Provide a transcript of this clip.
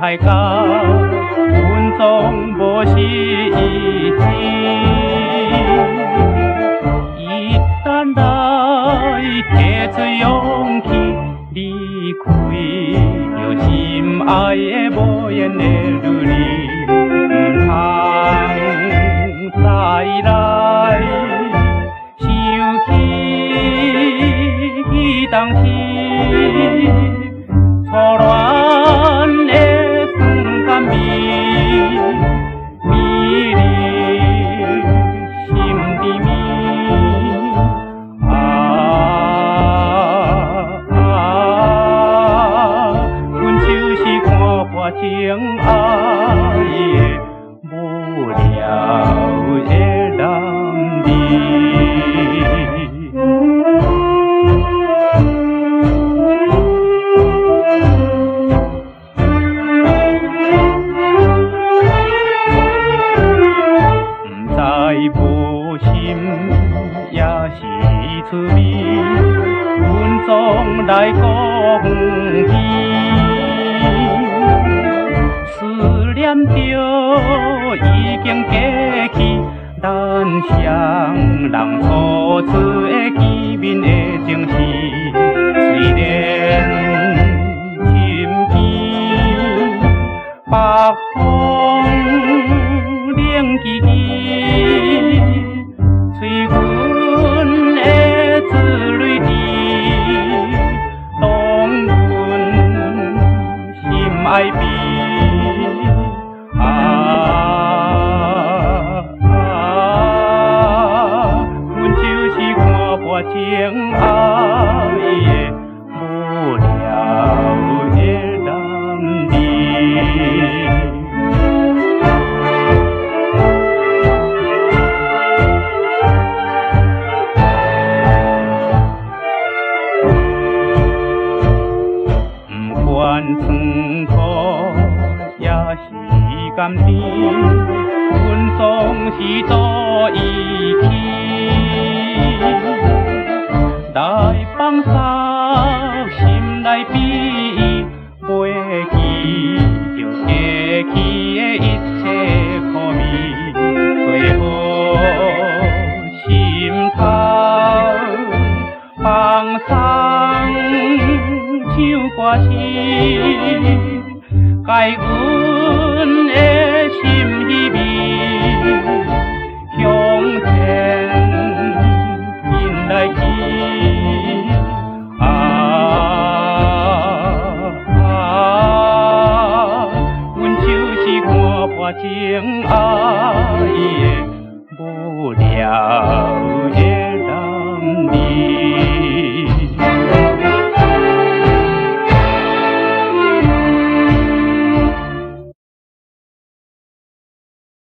海角，阮总无失志。一旦来提出勇气，离开着心爱的无言的女儿，唔通再来想起当时初恋的酸甘味，美丽心甜蜜。阮就是看破情爱的无聊的男儿。无心也是趣味，阮总来讲起，思念着已经过去，咱双人初次的见面的情事，虽然深偏北风冷叽叽。随阮的珠泪滴，当阮心爱悲。阮就是看破情爱的无聊的男儿。酸苦也是甘甜，阮总是做意气，来放松心内悲，袂记着过去的一切苦味，最好心头放松。唱歌时，该阮